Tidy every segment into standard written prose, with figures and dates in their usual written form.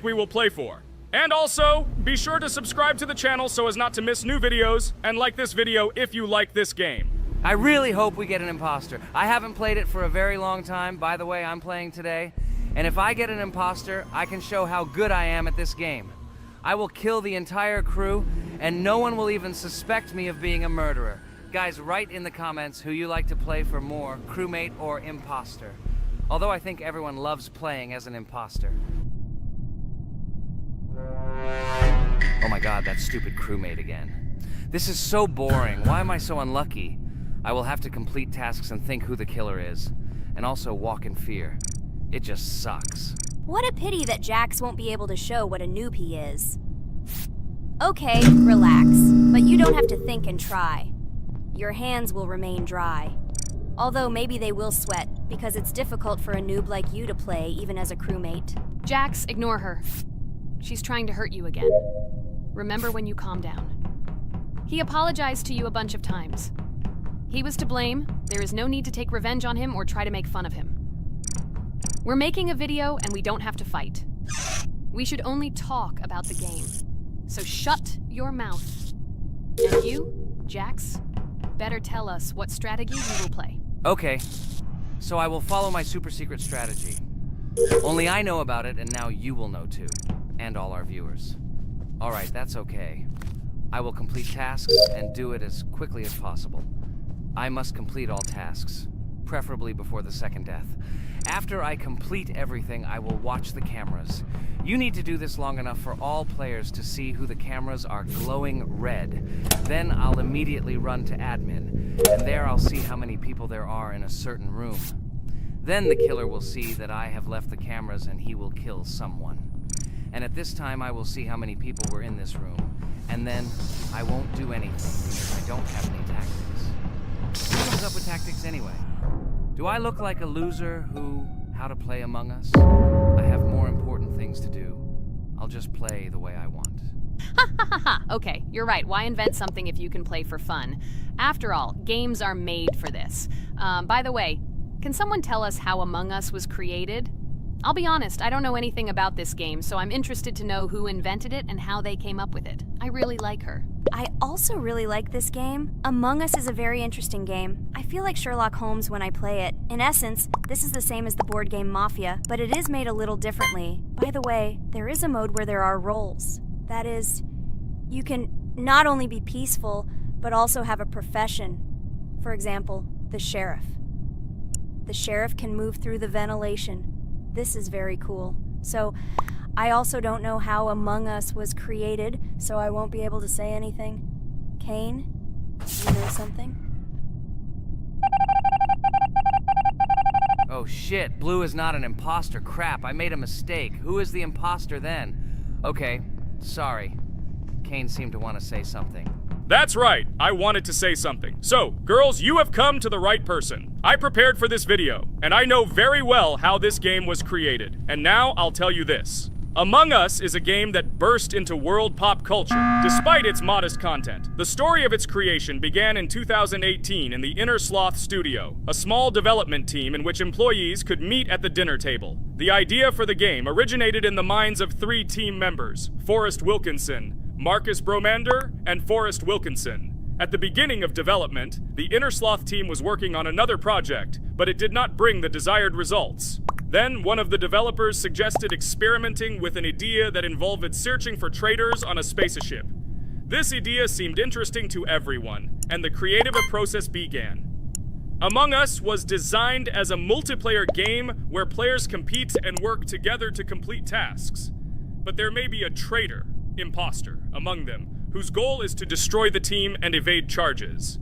we will play for. And also, be sure to subscribe to the channel so as not to miss new videos, and like this video if you like this game. I really hope we get an imposter. I haven't played it for a very long time. By the way, I'm playing today. And if I get an imposter, I can show how good I am at this game. I will kill the entire crew, and no one will even suspect me of being a murderer. Guys, write in the comments who you like to play for more, crewmate or imposter. Although I think everyone loves playing as an imposter. Oh my god, that stupid crewmate again. This is so boring. Why am I so unlucky? I will have to complete tasks and think who the killer is, and also walk in fear. It just sucks. What a pity that Jax won't be able to show what a noob he is. Okay, relax, but you don't have to think and try. Your hands will remain dry. Although maybe they will sweat, because it's difficult for a noob like you to play, even as a crewmate. Jax, ignore her. She's trying to hurt you again. Remember when you calm down. He apologized to you a bunch of times. He was to blame. There is no need to take revenge on him or try to make fun of him. We're making a video and we don't have to fight. We should only talk about the game. So shut your mouth. And you, Jax, better tell us what strategy you will play. Okay, so I will follow my super secret strategy. Only I know about it, and now you will know too. And all our viewers. Alright, that's okay. I will complete tasks and do it as quickly as possible. I must complete all tasks, preferably before the second death. After I complete everything, I will watch the cameras. You need to do this long enough for all players to see who the cameras are glowing red. Then I'll immediately run to admin, and there I'll see how many people there are in a certain room. Then the killer will see that I have left the cameras and he will kill someone. And at this time I will see how many people were in this room. And then I won't do anything because I don't have any tactics. Who comes up with tactics anyway? Do I look like a loser who, how to play Among Us? I have more important things to do. I'll just play the way I want. Ha ha ha ha! Okay, you're right. Why invent something if you can play for fun? After all, games are made for this. By the way, can someone tell us how Among Us was created? I'll be honest, I don't know anything about this game, so I'm interested to know who invented it and how they came up with it. I really like her. I also really like this game. Among Us is a very interesting game. I feel like Sherlock Holmes when I play it. In essence, this is the same as the board game Mafia, but it is made a little differently. By the way, there is a mode where there are roles. That is, you can not only be peaceful, but also have a profession. For example, the sheriff. The sheriff can move through the ventilation. This is very cool. So, I also don't know how Among Us was created, so I won't be able to say anything. Kane, you know something? Oh shit, Blue is not an imposter. Crap, I made a mistake. Who is the imposter then? Okay, sorry. Kane seemed to want to say something. That's right, I wanted to say something. So, girls, you have come to the right person. I prepared for this video, and I know very well how this game was created. And now I'll tell you this. Among Us is a game that burst into world pop culture, despite its modest content. The story of its creation began in 2018 in the Inner Sloth Studio, a small development team in which employees could meet at the dinner table. The idea for the game originated in the minds of 3 team members, Forrest Wilkinson, Marcus Bromander, and Forrest Wilkinson. At the beginning of development, the Inner Sloth team was working on another project, but it did not bring the desired results. Then, one of the developers suggested experimenting with an idea that involved searching for traitors on a spaceship. This idea seemed interesting to everyone, and the creative process began. Among Us was designed as a multiplayer game where players compete and work together to complete tasks. But there may be a traitor, imposter, among them, whose goal is to destroy the team and evade charges.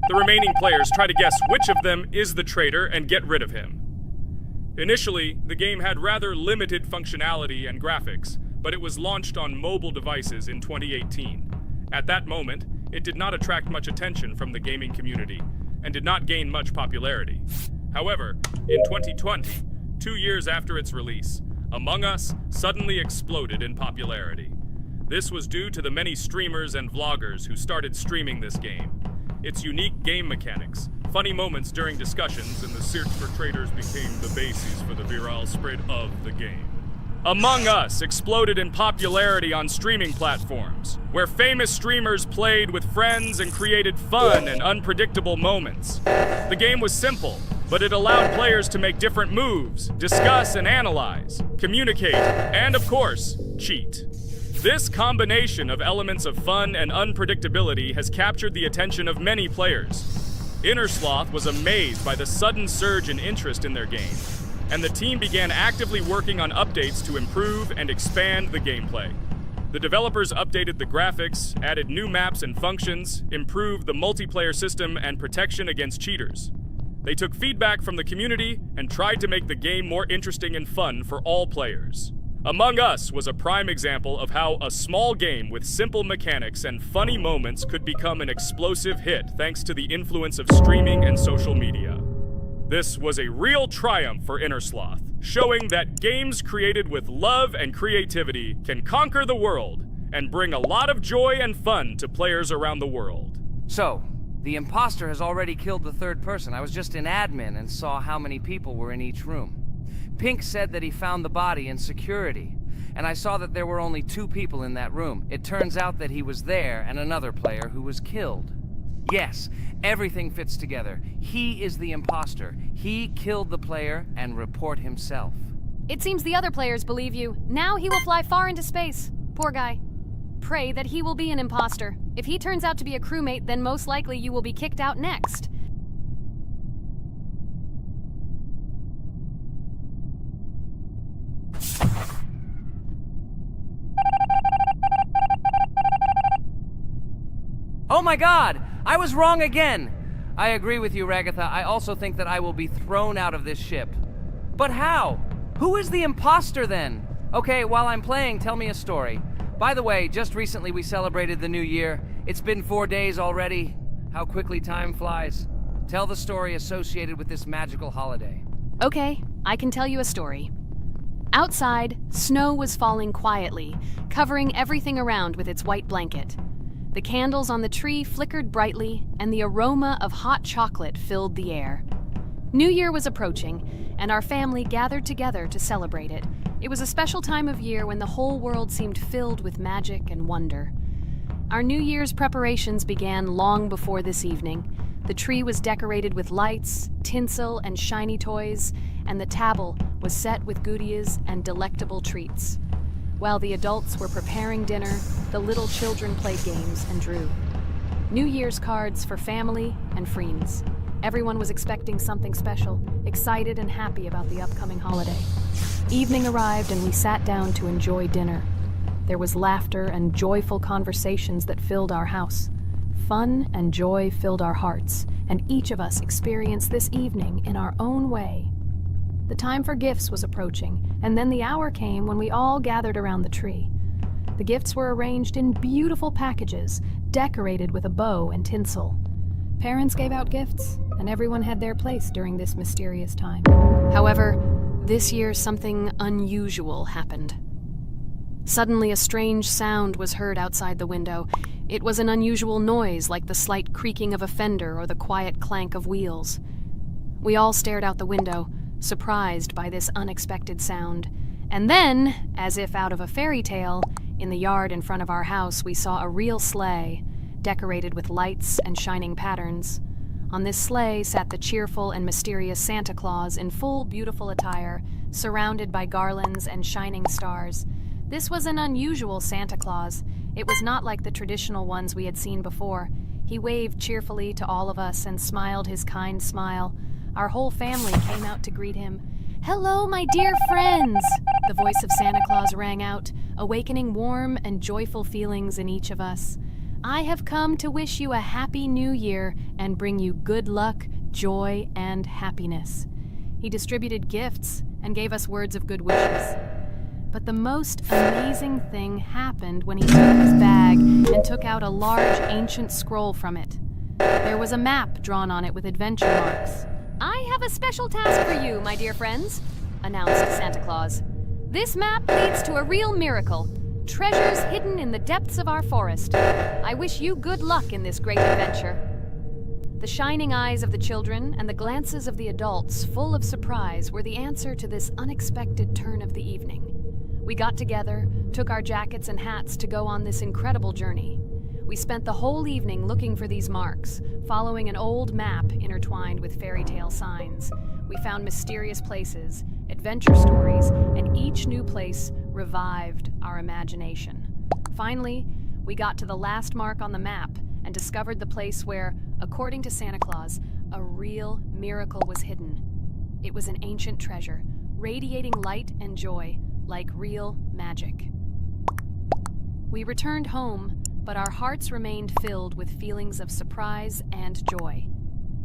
The remaining players try to guess which of them is the traitor and get rid of him. Initially, the game had rather limited functionality and graphics, but it was launched on mobile devices in 2018. At that moment, it did not attract much attention from the gaming community, and did not gain much popularity. However, in 2020, 2 years after its release, Among Us suddenly exploded in popularity. This was due to the many streamers and vloggers who started streaming this game. Its unique game mechanics, funny moments during discussions, and the search for traitors became the basis for the viral spread of the game. Among Us exploded in popularity on streaming platforms, where famous streamers played with friends and created fun and unpredictable moments. The game was simple, but it allowed players to make different moves, discuss and analyze, communicate, and of course, cheat. This combination of elements of fun and unpredictability has captured the attention of many players. Innersloth was amazed by the sudden surge in interest in their game, and the team began actively working on updates to improve and expand the gameplay. The developers updated the graphics, added new maps and functions, improved the multiplayer system and protection against cheaters. They took feedback from the community and tried to make the game more interesting and fun for all players. Among Us was a prime example of how a small game with simple mechanics and funny moments could become an explosive hit thanks to the influence of streaming and social media. This was a real triumph for Innersloth, showing that games created with love and creativity can conquer the world and bring a lot of joy and fun to players around the world. So, the imposter has already killed the third person. I was just in admin and saw how many people were in each room. Pink said that he found the body in security, and I saw that there were only 2 people in that room. It turns out that he was there and another player who was killed. Yes, everything fits together. He is the imposter. He killed the player and report himself. It seems the other players believe you. Now he will fly far into space. Poor guy. Pray that he will be an imposter. If he turns out to be a crewmate, then most likely you will be kicked out next. Oh my god! I was wrong again! I agree with you, Ragatha. I also think that I will be thrown out of this ship. But how? Who is the imposter then? Okay, while I'm playing, tell me a story. By the way, just recently we celebrated the new year. It's been 4 days already. How quickly time flies. Tell the story associated with this magical holiday. Okay, I can tell you a story. Outside, snow was falling quietly, covering everything around with its white blanket. The candles on the tree flickered brightly, and the aroma of hot chocolate filled the air. New Year was approaching, and our family gathered together to celebrate it. It was a special time of year when the whole world seemed filled with magic and wonder. Our New Year's preparations began long before this evening. The tree was decorated with lights, tinsel, and shiny toys, and the table was set with goodies and delectable treats. While the adults were preparing dinner, the little children played games and drew. New Year's cards for family and friends. Everyone was expecting something special, excited and happy about the upcoming holiday. Evening arrived and we sat down to enjoy dinner. There was laughter and joyful conversations that filled our house. Fun and joy filled our hearts, and each of us experienced this evening in our own way. The time for gifts was approaching, and then the hour came when we all gathered around the tree. The gifts were arranged in beautiful packages, decorated with a bow and tinsel. Parents gave out gifts, and everyone had their place during this mysterious time. However, this year something unusual happened. Suddenly a strange sound was heard outside the window. It was an unusual noise, like the slight creaking of a fender or the quiet clank of wheels. We all stared out the window, surprised by this unexpected sound. And then, as if out of a fairy tale, in the yard in front of our house we saw a real sleigh, decorated with lights and shining patterns. On this sleigh sat the cheerful and mysterious Santa Claus in full beautiful attire, surrounded by garlands and shining stars. This was an unusual Santa Claus. It was not like the traditional ones we had seen before. He waved cheerfully to all of us and smiled his kind smile. Our whole family came out to greet him. "Hello, my dear friends!" The voice of Santa Claus rang out, awakening warm and joyful feelings in each of us. "I have come to wish you a happy new year and bring you good luck, joy, and happiness." He distributed gifts and gave us words of good wishes. But the most amazing thing happened when he took his bag and took out a large ancient scroll from it. There was a map drawn on it with adventure marks. "I have a special task for you, my dear friends," announced Santa Claus. "This map leads to a real miracle. Treasures hidden in the depths of our forest. I wish you good luck in this great adventure." The shining eyes of the children and the glances of the adults, full of surprise, were the answer to this unexpected turn of the evening. We got together, took our jackets and hats to go on this incredible journey. We spent the whole evening looking for these marks, following an old map intertwined with fairy tale signs. We found mysterious places, adventure stories, and each new place revived our imagination. Finally, we got to the last mark on the map and discovered the place where, according to Santa Claus, a real miracle was hidden. It was an ancient treasure, radiating light and joy like real magic. We returned home, but our hearts remained filled with feelings of surprise and joy.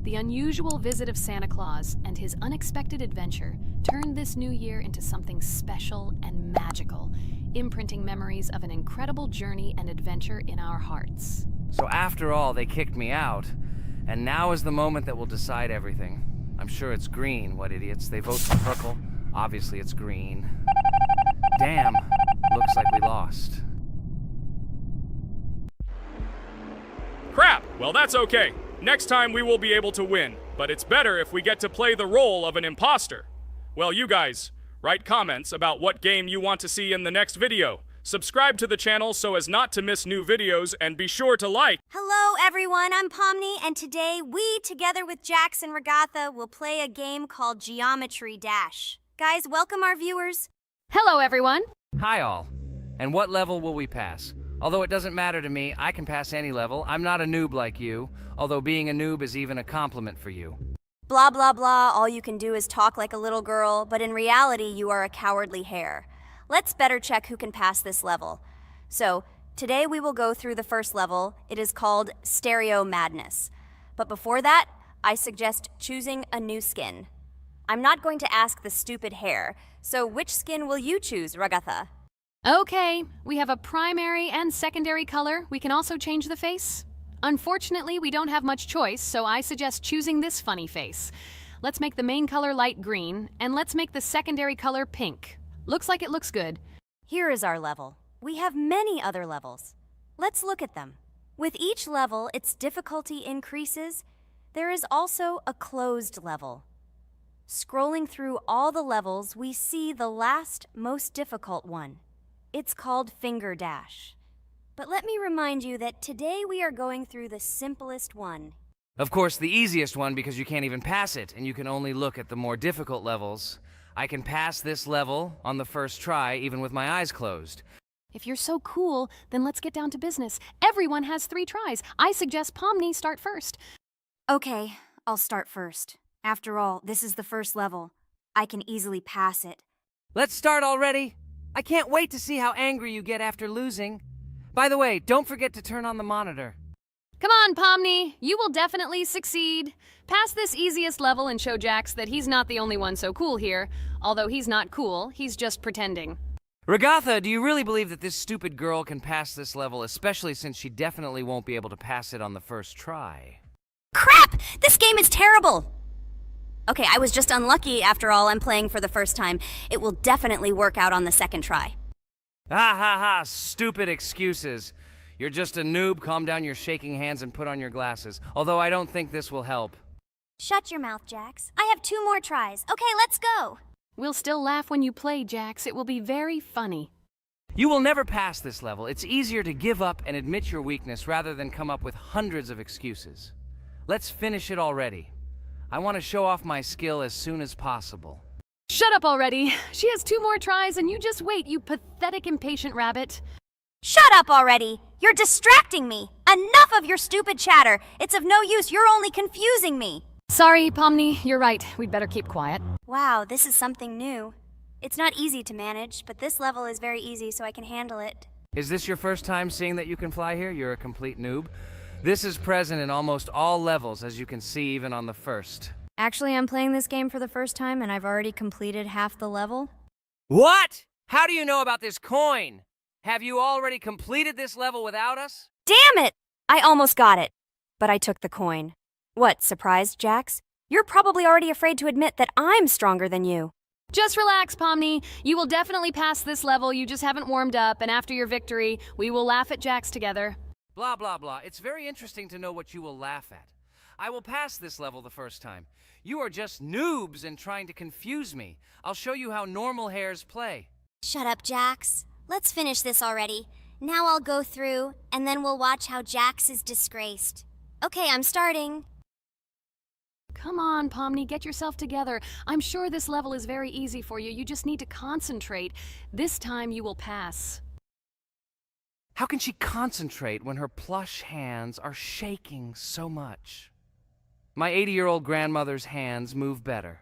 The unusual visit of Santa Claus and his unexpected adventure turned this new year into something special and magical, imprinting memories of an incredible journey and adventure in our hearts. So after all, they kicked me out, and now is the moment that will decide everything. I'm sure it's green, what idiots. They vote for purple. Obviously it's green. Damn, looks like we lost. Crap! Well, that's okay. Next time we will be able to win, but it's better if we get to play the role of an imposter. Well, you guys, write comments about what game you want to see in the next video. Subscribe to the channel so as not to miss new videos, and be sure to like. Hello, everyone. I'm Pomni, and today we, together with Jax and Regatha, will play a game called Geometry Dash. Guys, welcome our viewers. Hello, everyone. Hi all. And what level will we pass? Although it doesn't matter to me, I can pass any level. I'm not a noob like you, although being a noob is even a compliment for you. Blah, blah, blah. All you can do is talk like a little girl, but in reality, you are a cowardly hare. Let's better check who can pass this level. So, today we will go through the first level. It is called Stereo Madness. But before that, I suggest choosing a new skin. I'm not going to ask the stupid hare, so which skin will you choose, Regatha? Okay, we have a primary and secondary color. We can also change the face. Unfortunately, we don't have much choice, so I suggest choosing this funny face. Let's make the main color light green, and let's make the secondary color pink. Looks like it looks good. Here is our level. We have many other levels. Let's look at them. With each level, its difficulty increases. There is also a closed level. Scrolling through all the levels, we see the last, most difficult one. It's called Finger Dash. But let me remind you that today we are going through the simplest one. Of course, the easiest one because you can't even pass it, and you can only look at the more difficult levels. I can pass this level on the first try, even with my eyes closed. If you're so cool, then let's get down to business. Everyone has 3 tries. I suggest Pomni start first. Okay, I'll start first. After all, this is the first level. I can easily pass it. Let's start already. I can't wait to see how angry you get after losing. By the way, don't forget to turn on the monitor. Come on, Pomni. You will definitely succeed. Pass this easiest level and show Jax that he's not the only one so cool here. Although he's not cool, he's just pretending. Regatha, do you really believe that this stupid girl can pass this level, especially since she definitely won't be able to pass it on the first try? Crap! This game is terrible! Okay, I was just unlucky. After all, I'm playing for the first time. It will definitely work out on the second try. Ha ha ha, stupid excuses. You're just a noob, calm down your shaking hands and put on your glasses. Although I don't think this will help. Shut your mouth, Jax. I have 2 more tries. Okay, let's go! We'll still laugh when you play, Jax. It will be very funny. You will never pass this level. It's easier to give up and admit your weakness rather than come up with hundreds of excuses. Let's finish it already. I want to show off my skill as soon as possible. Shut up already. She has 2 more tries and you just wait, you pathetic impatient rabbit. Shut up already! You're distracting me! Enough of your stupid chatter! It's of no use, you're only confusing me! Sorry, Pomni, you're right. We'd better keep quiet. Wow, this is something new. It's not easy to manage, but this level is very easy, so I can handle it. Is this your first time seeing that you can fly here? You're a complete noob. This is present in almost all levels, as you can see even on the first. Actually, I'm playing this game for the first time, and I've already completed half the level. What? How do you know about this coin? Have you already completed this level without us? Damn it! I almost got it, but I took the coin. What, surprised, Jax? You're probably already afraid to admit that I'm stronger than you. Just relax, Pomni. You will definitely pass this level, you just haven't warmed up, and after your victory, we will laugh at Jax together. Blah, blah, blah. It's very interesting to know what you will laugh at. I will pass this level the first time. You are just noobs and trying to confuse me. I'll show you how normal hares play. Shut up, Jax. Let's finish this already. Now I'll go through, and then we'll watch how Jax is disgraced. Okay, I'm starting. Come on, Pomni, get yourself together. I'm sure this level is very easy for you. You just need to concentrate. This time you will pass. How can she concentrate when her plush hands are shaking so much? My 80-year-old grandmother's hands move better.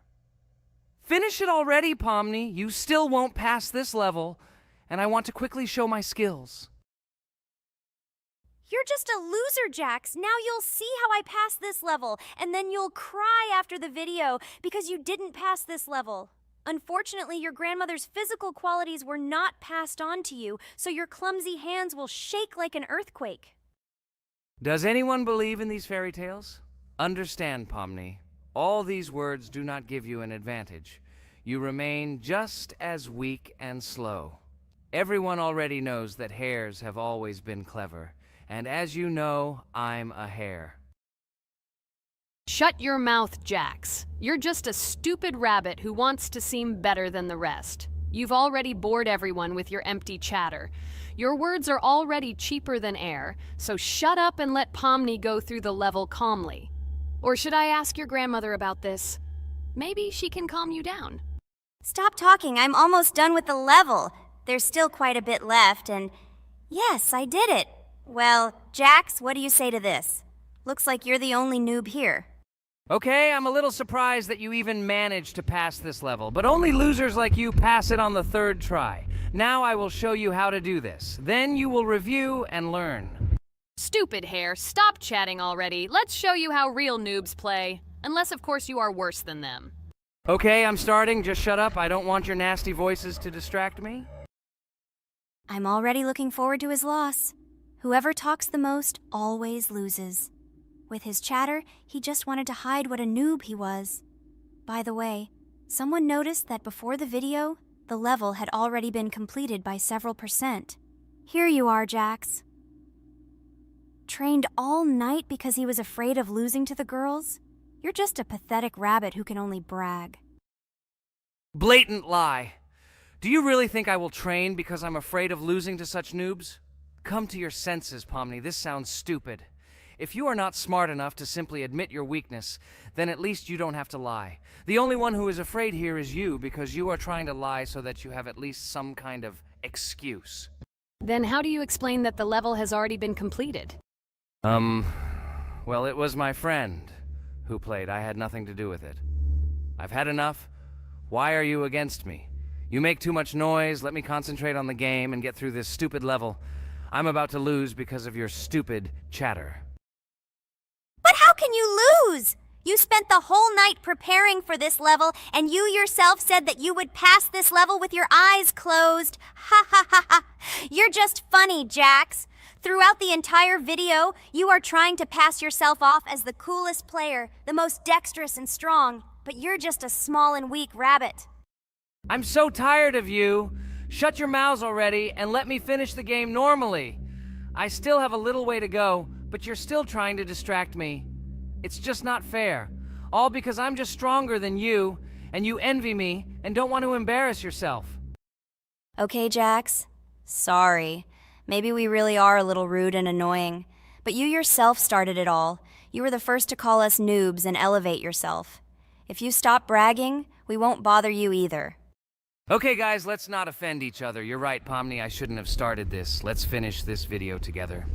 Finish it already, Pomni. You still won't pass this level, and I want to quickly show my skills. You're just a loser, Jax. Now you'll see how I pass this level, and then you'll cry after the video because you didn't pass this level. Unfortunately, your grandmother's physical qualities were not passed on to you, so your clumsy hands will shake like an earthquake. Does anyone believe in these fairy tales? Understand, Pomni. All these words do not give you an advantage. You remain just as weak and slow. Everyone already knows that hares have always been clever. And as you know, I'm a hare. Shut your mouth, Jax. You're just a stupid rabbit who wants to seem better than the rest. You've already bored everyone with your empty chatter. Your words are already cheaper than air, so shut up and let Pomni go through the level calmly. Or should I ask your grandmother about this? Maybe she can calm you down. Stop talking. I'm almost done with the level. There's still quite a bit left, and yes, I did it. Well, Jax, what do you say to this? Looks like you're the only noob here. Okay, I'm a little surprised that you even managed to pass this level, but only losers like you pass it on the third try. Now I will show you how to do this. Then you will review and learn. Stupid hare, stop chatting already. Let's show you how real noobs play. Unless, of course, you are worse than them. Okay, I'm starting. Just shut up. I don't want your nasty voices to distract me. I'm already looking forward to his loss. Whoever talks the most always loses. With his chatter, he just wanted to hide what a noob he was. By the way, someone noticed that before the video, the level had already been completed by several %. Here you are, Jax. Trained all night because he was afraid of losing to the girls? You're just a pathetic rabbit who can only brag. Blatant lie. Do you really think I will train because I'm afraid of losing to such noobs? Come to your senses, Pomni. This sounds stupid. If you are not smart enough to simply admit your weakness, then at least you don't have to lie. The only one who is afraid here is you, because you are trying to lie so that you have at least some kind of excuse. Then how do you explain that the level has already been completed? Well, it was my friend who played. I had nothing to do with it. I've had enough. Why are you against me? You make too much noise. Let me concentrate on the game and get through this stupid level. I'm about to lose because of your stupid chatter. But how can you lose? You spent the whole night preparing for this level, and you yourself said that you would pass this level with your eyes closed. Ha ha ha ha. You're just funny, Jax. Throughout the entire video, you are trying to pass yourself off as the coolest player, the most dexterous and strong, but you're just a small and weak rabbit. I'm so tired of you. Shut your mouths already and let me finish the game normally. I still have a little way to go, but you're still trying to distract me. It's just not fair. All because I'm just stronger than you, and you envy me and don't want to embarrass yourself. Okay, Jax. Sorry. Maybe we really are a little rude and annoying. But you yourself started it all. You were the first to call us noobs and elevate yourself. If you stop bragging, we won't bother you either. Okay, guys, let's not offend each other. You're right, Pomni, I shouldn't have started this. Let's finish this video together.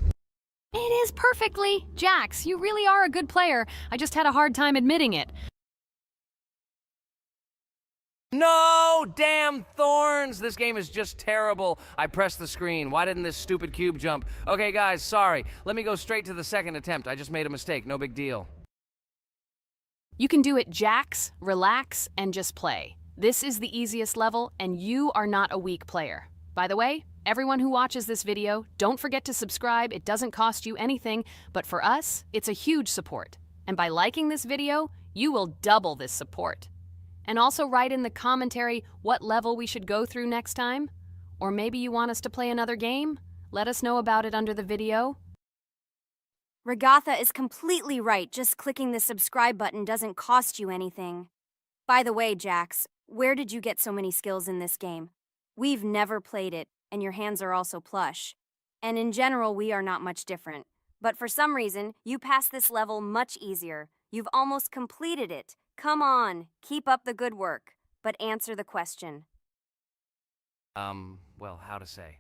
It is perfectly. Jax, you really are a good player. I just had a hard time admitting it. No! Damn thorns! This game is just terrible. I pressed the screen. Why didn't this stupid cube jump? Okay, guys, sorry. Let me go straight to the second attempt. I just made a mistake. No big deal. You can do it, Jax, relax, and just play. This is the easiest level, and you are not a weak player. By the way, everyone who watches this video, don't forget to subscribe. It doesn't cost you anything, but for us, it's a huge support. And by liking this video, you will double this support. And also write in the commentary what level we should go through next time. Or maybe you want us to play another game? Let us know about it under the video. Regatha is completely right. Just clicking the subscribe button doesn't cost you anything. By the way, Jax, where did you get so many skills in this game? We've never played it, and your hands are also plush. And in general, we are not much different. But for some reason, you passed this level much easier. You've almost completed it. Come on, keep up the good work. But answer the question. Well, how to say?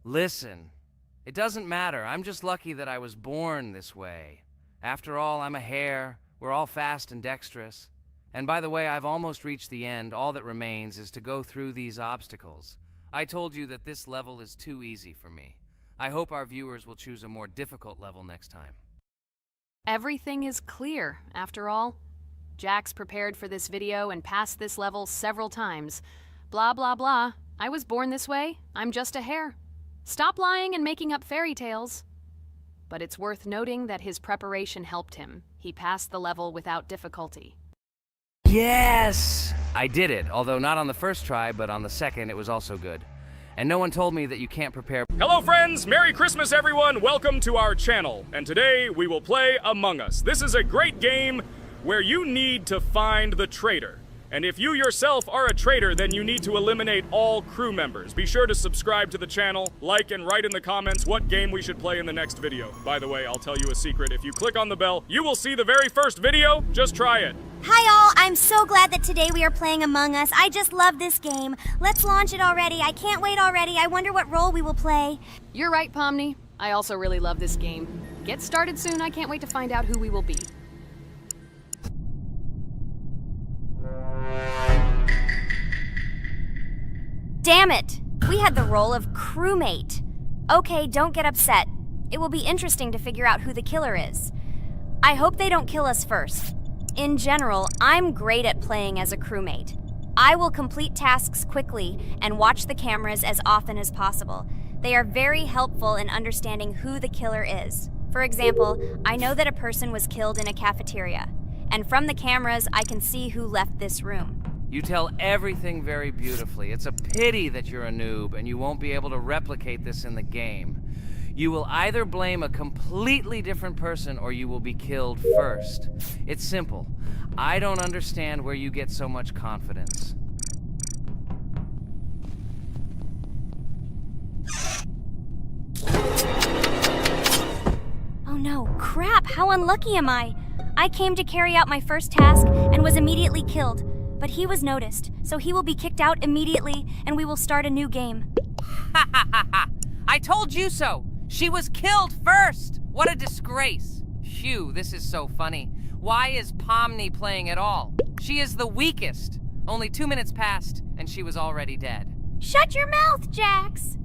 Listen. It doesn't matter. I'm just lucky that I was born this way. After all, I'm a hare. We're all fast and dexterous. And by the way, I've almost reached the end. All that remains is to go through these obstacles. I told you that this level is too easy for me. I hope our viewers will choose a more difficult level next time. Everything is clear, after all. Jax prepared for this video and passed this level several times. Blah, blah, blah. I was born this way. I'm just a hare. Stop lying and making up fairy tales. But it's worth noting that his preparation helped him. He passed the level without difficulty. Yes! I did it, although not on the first try, but on the second it was also good. And no one told me that you can't prepare. Hello friends, Merry Christmas everyone, welcome to our channel. And today we will play Among Us. This is a great game where you need to find the traitor. And if you yourself are a traitor, then you need to eliminate all crew members. Be sure to subscribe to the channel, like and write in the comments what game we should play in the next video. By the way, I'll tell you a secret. If you click on the bell, you will see the very first video. Just try it. Hi all, I'm so glad that today we are playing Among Us. I just love this game. Let's launch it already. I can't wait already. I wonder what role we will play. You're right, Pomni. I also really love this game. Get started soon. I can't wait to find out who we will be. Damn it! We had the role of crewmate. Okay, don't get upset. It will be interesting to figure out who the killer is. I hope they don't kill us first. In general, I'm great at playing as a crewmate. I will complete tasks quickly and watch the cameras as often as possible. They are very helpful in understanding who the killer is. For example, I know that a person was killed in a cafeteria, and from the cameras, I can see who left this room. You tell everything very beautifully. It's a pity that you're a noob and you won't be able to replicate this in the game. You will either blame a completely different person or you will be killed first. It's simple. I don't understand where you get so much confidence. Oh no, crap, how unlucky am I? I came to carry out my first task and was immediately killed. But he was noticed, so he will be kicked out immediately, and we will start a new game. Ha ha ha ha! I told you so! She was killed first! What a disgrace! Phew, this is so funny. Why is Pomni playing at all? She is the weakest. Only 2 minutes passed, and she was already dead. Shut your mouth, Jax!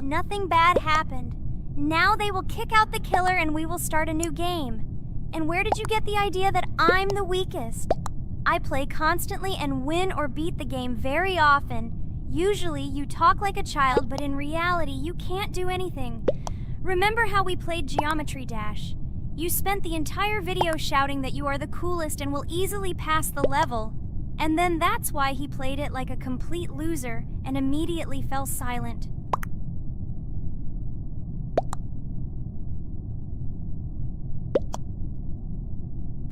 Nothing bad happened. Now they will kick out the killer, and we will start a new game. And where did you get the idea that I'm the weakest? I play constantly and win or beat the game very often. Usually, you talk like a child, but in reality, you can't do anything. Remember how we played Geometry Dash? You spent the entire video shouting that you are the coolest and will easily pass the level. And then that's why he played it like a complete loser and immediately fell silent.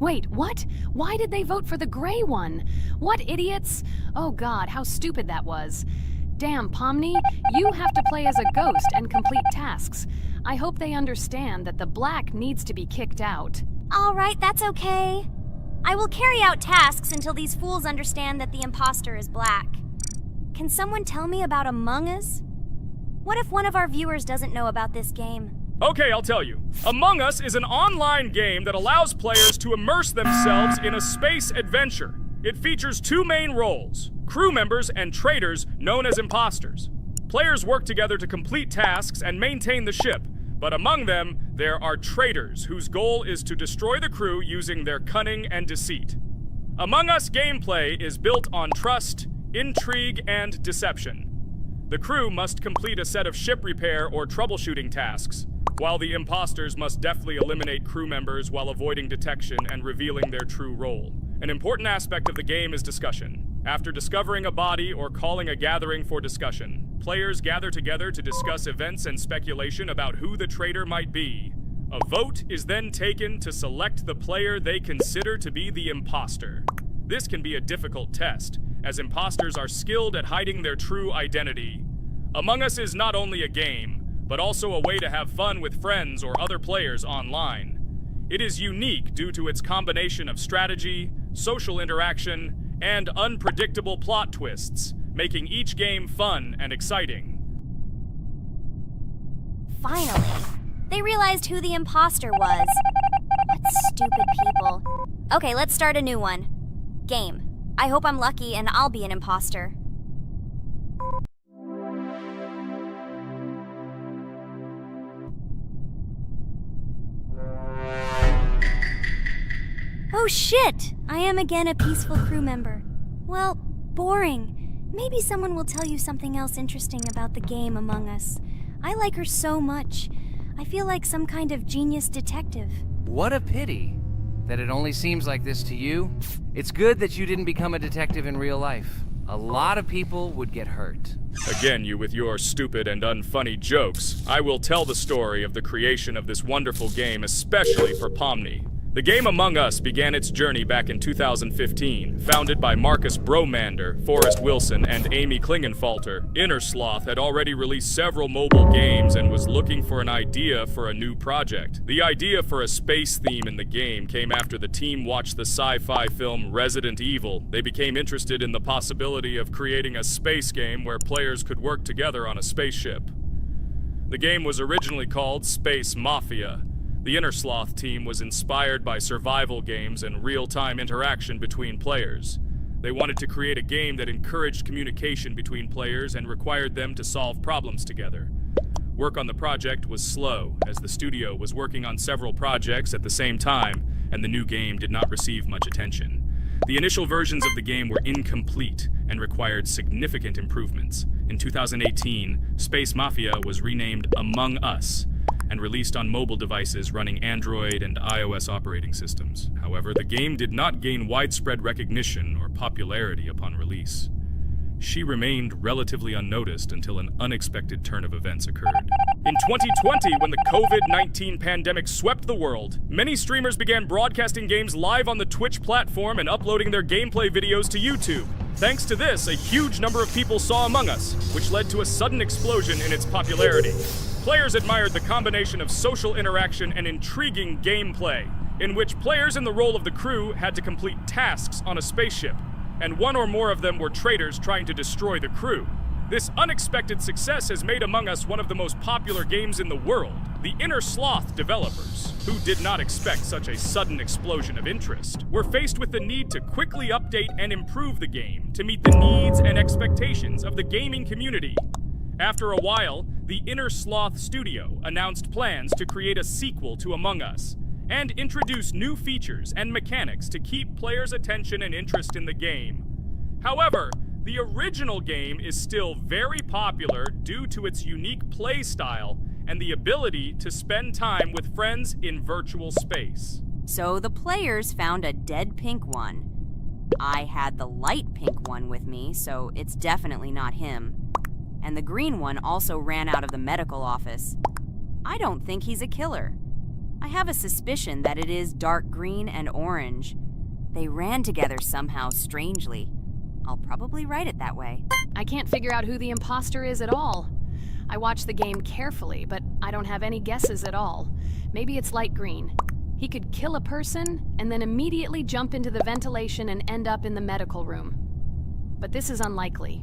Wait, what? Why did they vote for the gray one? What idiots? Oh god, how stupid that was. Damn, Pomni, you have to play as a ghost and complete tasks. I hope they understand that the black needs to be kicked out. All right, that's okay. I will carry out tasks until these fools understand that the imposter is black. Can someone tell me about Among Us? What if one of our viewers doesn't know about this game? Okay, I'll tell you. Among Us is an online game that allows players to immerse themselves in a space adventure. It features 2 main roles, crew members and traitors known as imposters. Players work together to complete tasks and maintain the ship, but among them, there are traitors whose goal is to destroy the crew using their cunning and deceit. Among Us gameplay is built on trust, intrigue, and deception. The crew must complete a set of ship repair or troubleshooting tasks, while the imposters must deftly eliminate crew members while avoiding detection and revealing their true role. An important aspect of the game is discussion. After discovering a body or calling a gathering for discussion, players gather together to discuss events and speculation about who the traitor might be. A vote is then taken to select the player they consider to be the imposter. This can be a difficult test, as imposters are skilled at hiding their true identity. Among Us is not only a game, but also a way to have fun with friends or other players online. It is unique due to its combination of strategy, social interaction, and unpredictable plot twists, making each game fun and exciting. Finally, they realized who the imposter was. What stupid people. Okay, let's start a new one. Game. I hope I'm lucky and I'll be an imposter. Oh shit! I am again a peaceful crew member. Well, boring. Maybe someone will tell you something else interesting about the game Among Us. I like her so much. I feel like some kind of genius detective. What a pity that it only seems like this to you. It's good that you didn't become a detective in real life. A lot of people would get hurt. Again, you with your stupid and unfunny jokes. I will tell the story of the creation of this wonderful game, especially for Pomni. The game Among Us began its journey back in 2015. Founded by Marcus Bromander, Forrest Wilson, and Amy Klingenfalter, Innersloth had already released several mobile games and was looking for an idea for a new project. The idea for a space theme in the game came after the team watched the sci-fi film Resident Evil. They became interested in the possibility of creating a space game where players could work together on a spaceship. The game was originally called Space Mafia. The Innersloth team was inspired by survival games and real-time interaction between players. They wanted to create a game that encouraged communication between players and required them to solve problems together. Work on the project was slow, as the studio was working on several projects at the same time, and the new game did not receive much attention. The initial versions of the game were incomplete and required significant improvements. In 2018, Space Mafia was renamed Among Us, and released on mobile devices running Android and iOS operating systems. However, the game did not gain widespread recognition or popularity upon release. She remained relatively unnoticed until an unexpected turn of events occurred. In 2020, when the COVID-19 pandemic swept the world, many streamers began broadcasting games live on the Twitch platform and uploading their gameplay videos to YouTube. Thanks to this, a huge number of people saw Among Us, which led to a sudden explosion in its popularity. Players admired the combination of social interaction and intriguing gameplay, in which players in the role of the crew had to complete tasks on a spaceship, and one or more of them were traitors trying to destroy the crew. This unexpected success has made Among Us one of the most popular games in the world. The Innersloth developers, who did not expect such a sudden explosion of interest, were faced with the need to quickly update and improve the game to meet the needs and expectations of the gaming community. After a while, the Innersloth studio announced plans to create a sequel to Among Us and introduce new features and mechanics to keep players' attention and interest in the game. However, the original game is still very popular due to its unique play style and the ability to spend time with friends in virtual space. So the players found a dead pink one. I had the light pink one with me, so it's definitely not him. And the green one also ran out of the medical office. I don't think he's a killer. I have a suspicion that it is dark green and orange. They ran together somehow strangely. I'll probably write it that way. I can't figure out who the imposter is at all. I watched the game carefully, but I don't have any guesses at all. Maybe it's light green. He could kill a person and then immediately jump into the ventilation and end up in the medical room. But this is unlikely.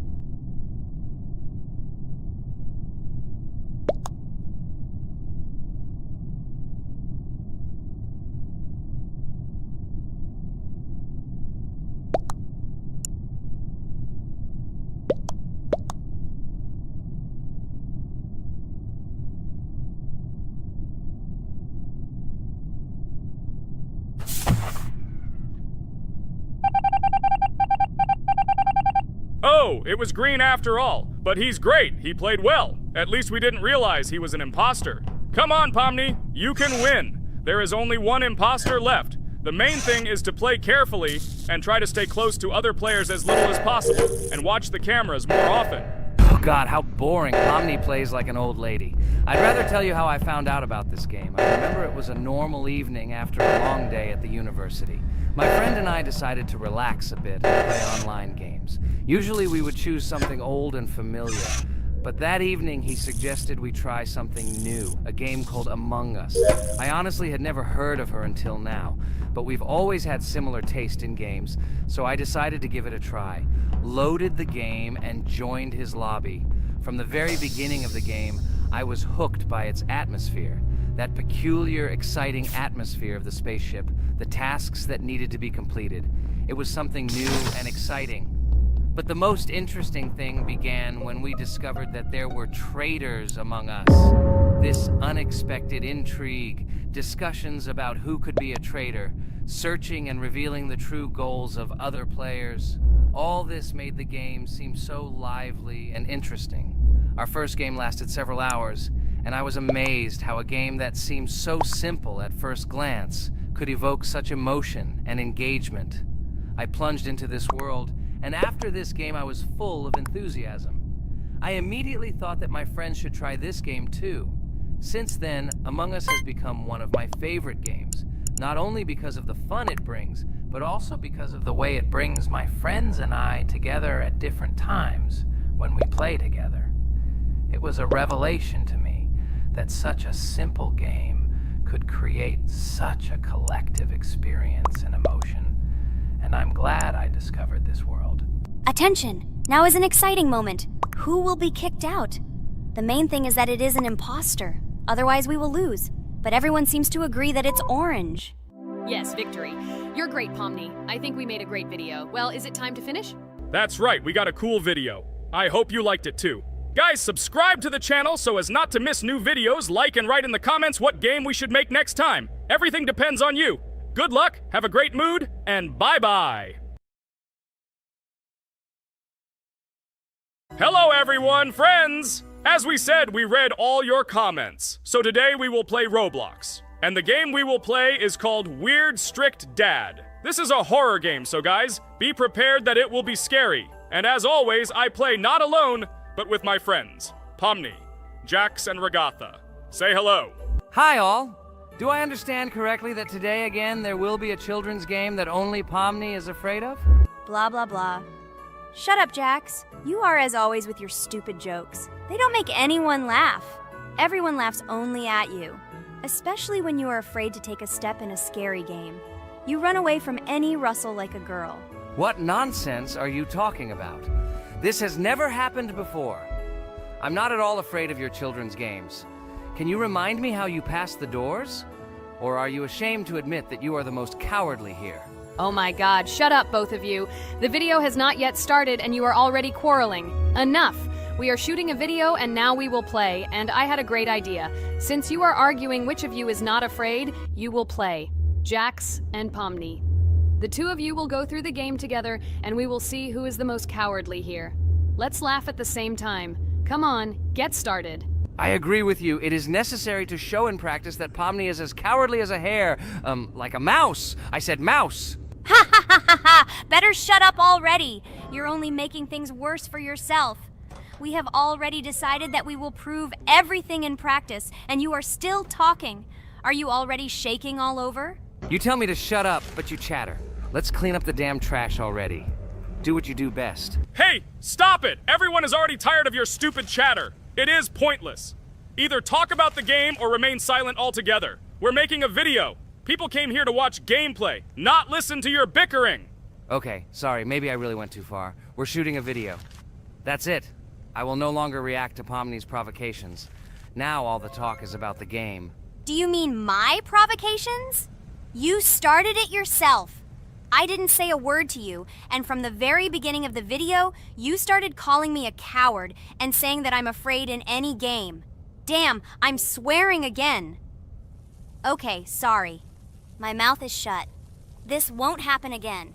Oh, it was green after all. But he's great. He played well. At least we didn't realize he was an imposter. Come on, Pomni. You can win. There is only one imposter left. The main thing is to play carefully and try to stay close to other players as little as possible and watch the cameras more often. Oh god, how boring. Pomni plays like an old lady. I'd rather tell you how I found out about this game. I remember it was a normal evening after a long day at the university. My friend and I decided to relax a bit and play online games. Usually we would choose something old and familiar, but that evening he suggested we try something new, a game called Among Us. I honestly had never heard of her until now, but we've always had similar taste in games, so I decided to give it a try. Loaded the game and joined his lobby. From the very beginning of the game, I was hooked by its atmosphere. That peculiar, exciting atmosphere of the spaceship, the tasks that needed to be completed. It was something new and exciting. But the most interesting thing began when we discovered that there were traitors among us. This unexpected intrigue, discussions about who could be a traitor, searching and revealing the true goals of other players. All this made the game seem so lively and interesting. Our first game lasted several hours, and I was amazed how a game that seemed so simple at first glance could evoke such emotion and engagement. I plunged into this world, and after this game I was full of enthusiasm. I immediately thought that my friends should try this game too. Since then, Among Us has become one of my favorite games, not only because of the fun it brings, but also because of the way it brings my friends and I together at different times when we play together. It was a revelation to me that such a simple game could create such a collective experience and emotion, and I'm glad I discovered this world. Attention! Now is an exciting moment. Who will be kicked out? The main thing is that it is an imposter. Otherwise we will lose. But everyone seems to agree that it's orange. Yes, victory. You're great, Pomni. I think we made a great video. Well, is it time to finish? That's right, we got a cool video. I hope you liked it too. Guys, subscribe to the channel so as not to miss new videos, like and write in the comments what game we should make next time. Everything depends on you. Good luck, have a great mood, and bye-bye. Hello everyone, friends! As we said, we read all your comments. So today we will play Roblox. And the game we will play is called Weird Strict Dad. This is a horror game, so guys, be prepared that it will be scary. And as always, I play not alone, but with my friends, Pomni, Jax, and Regatha. Say hello. Hi all! Do I understand correctly that today again there will be a children's game that only Pomni is afraid of? Blah, blah, blah. Shut up, Jax. You are as always with your stupid jokes. They don't make anyone laugh. Everyone laughs only at you. Especially when you are afraid to take a step in a scary game. You run away from any rustle like a girl. What nonsense are you talking about? This has never happened before. I'm not at all afraid of your children's games. Can you remind me how you passed the doors? Or are you ashamed to admit that you are the most cowardly here? Oh my god, shut up, both of you. The video has not yet started and you are already quarreling. Enough! We are shooting a video and now we will play, and I had a great idea. Since you are arguing which of you is not afraid, you will play. Jax and Pomni. The two of you will go through the game together and we will see who is the most cowardly here. Let's laugh at the same time. Come on, get started. I agree with you. It is necessary to show in practice that Pomni is as cowardly as a hare. Like a mouse. I said mouse. Ha ha ha ha ha! Better shut up already! You're only making things worse for yourself. We have already decided that we will prove everything in practice, and you are still talking. Are you already shaking all over? You tell me to shut up, but you chatter. Let's clean up the damn trash already. Do what you do best. Hey, stop it! Everyone is already tired of your stupid chatter. It is pointless. Either talk about the game or remain silent altogether. We're making a video. People came here to watch gameplay, not listen to your bickering. Okay, sorry, maybe I really went too far. We're shooting a video. That's it. I will no longer react to Pomni's provocations. Now all the talk is about the game. Do you mean my provocations? You started it yourself. I didn't say a word to you, and from the very beginning of the video, you started calling me a coward and saying that I'm afraid in any game. Damn, I'm swearing again. Okay, sorry. My mouth is shut. This won't happen again.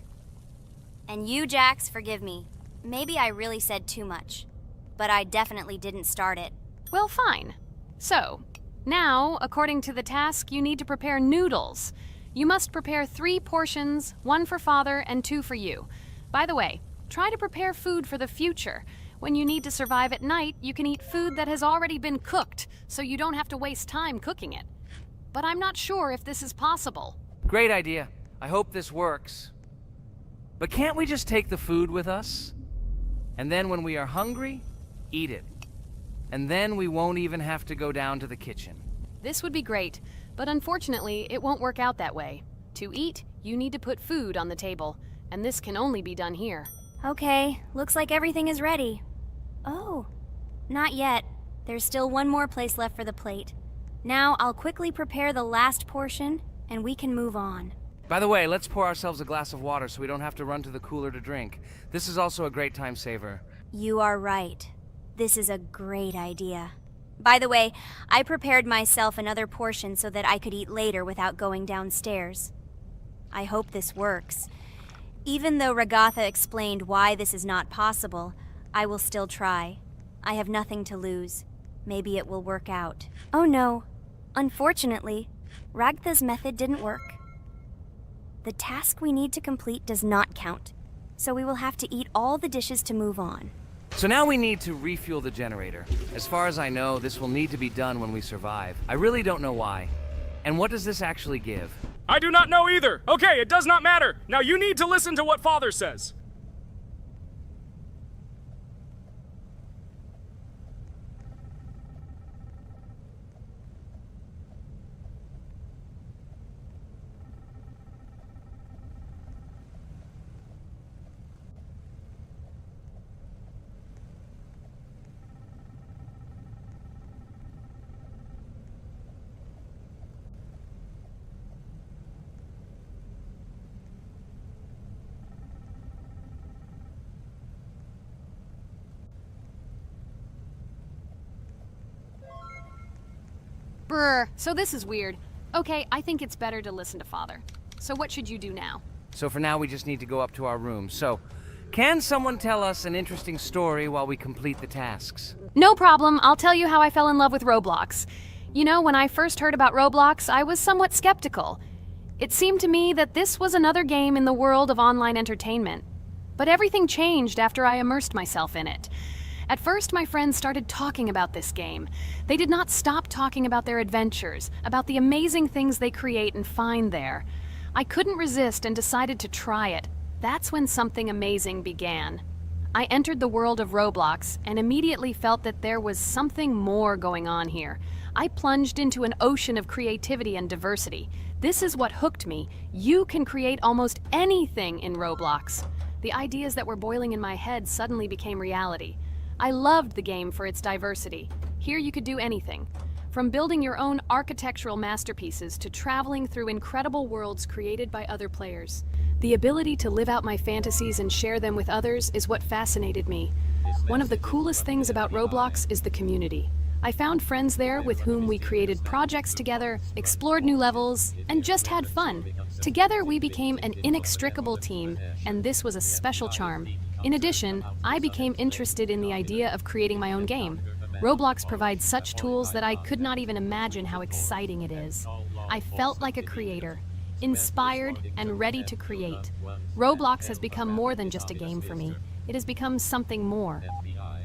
And you, Jax, forgive me. Maybe I really said too much, but I definitely didn't start it. Well, fine. So, now, according to the task, you need to prepare noodles. You must prepare 3 portions, 1 for father and 2 for you. By the way, try to prepare food for the future. When you need to survive at night, you can eat food that has already been cooked, so you don't have to waste time cooking it. But I'm not sure if this is possible. Great idea. I hope this works. But can't we just take the food with us? And then when we are hungry, eat it. And then we won't even have to go down to the kitchen. This would be great, but unfortunately, it won't work out that way. To eat, you need to put food on the table, and this can only be done here. Okay, looks like everything is ready. Oh, not yet. There's still one more place left for the plate. Now I'll quickly prepare the last portion, and we can move on. By the way, let's pour ourselves a glass of water so we don't have to run to the cooler to drink. This is also a great time saver. You are right. This is a great idea. By the way, I prepared myself another portion so that I could eat later without going downstairs. I hope this works. Even though Ragatha explained why this is not possible, I will still try. I have nothing to lose. Maybe it will work out. Oh no. Unfortunately, Ragatha's method didn't work. The task we need to complete does not count, so we will have to eat all the dishes to move on. So now we need to refuel the generator. As far as I know, this will need to be done when we survive. I really don't know why. And what does this actually give? I do not know either. Okay, it does not matter. Now you need to listen to what Father says. Brr, so this is weird. Okay, I think it's better to listen to Father. So what should you do now? So for now, we just need to go up to our room. So, can someone tell us an interesting story while we complete the tasks? No problem, I'll tell you how I fell in love with Roblox. You know, when I first heard about Roblox, I was somewhat skeptical. It seemed to me that this was another game in the world of online entertainment. But everything changed after I immersed myself in it. At first, my friends started talking about this game. They did not stop talking about their adventures, about the amazing things they create and find there. I couldn't resist and decided to try it. That's when something amazing began. I entered the world of Roblox and immediately felt that there was something more going on here. I plunged into an ocean of creativity and diversity. This is what hooked me. You can create almost anything in Roblox. The ideas that were boiling in my head suddenly became reality. I loved the game for its diversity. Here you could do anything. From building your own architectural masterpieces to traveling through incredible worlds created by other players. The ability to live out my fantasies and share them with others is what fascinated me. One of the coolest things about Roblox is the community. I found friends there with whom we created projects together, explored new levels, and just had fun. Together we became an inextricable team, and this was a special charm. In addition, I became interested in the idea of creating my own game. Roblox provides such tools that I could not even imagine how exciting it is. I felt like a creator, inspired and ready to create. Roblox has become more than just a game for me. It has become something more.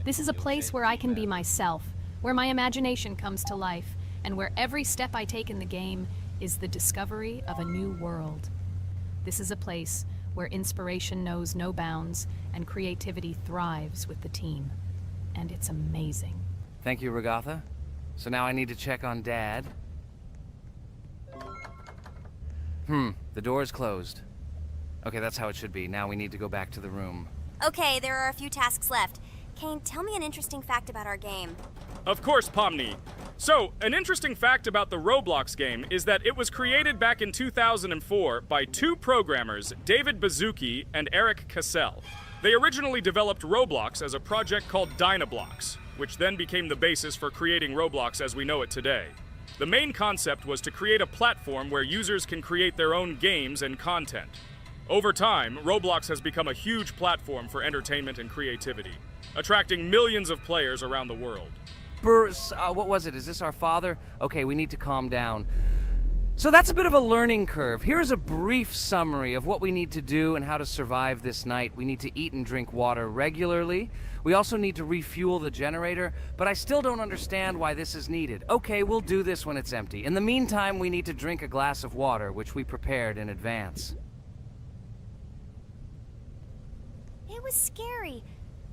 This is a place where I can be myself, where my imagination comes to life, and where every step I take in the game is the discovery of a new world. This is a place where inspiration knows no bounds and creativity thrives with the team. And it's amazing. Thank you, Ragatha. So now I need to check on Dad. The door is closed. Okay, that's how it should be. Now we need to go back to the room. Okay, there are a few tasks left. Kane, tell me an interesting fact about our game. Of course, Pomni. So, an interesting fact about the Roblox game is that it was created back in 2004 by two programmers, David Bazuki and Eric Cassell. They originally developed Roblox as a project called Dynablocks, which then became the basis for creating Roblox as we know it today. The main concept was to create a platform where users can create their own games and content. Over time, Roblox has become a huge platform for entertainment and creativity, attracting millions of players around the world. What was it? Is this our father? Okay, we need to calm down. So that's a bit of a learning curve. Here's a brief summary of what we need to do and how to survive this night. We need to eat and drink water regularly. We also need to refuel the generator, but I still don't understand why this is needed. Okay, we'll do this when it's empty. In the meantime, we need to drink a glass of water, which we prepared in advance. It was scary.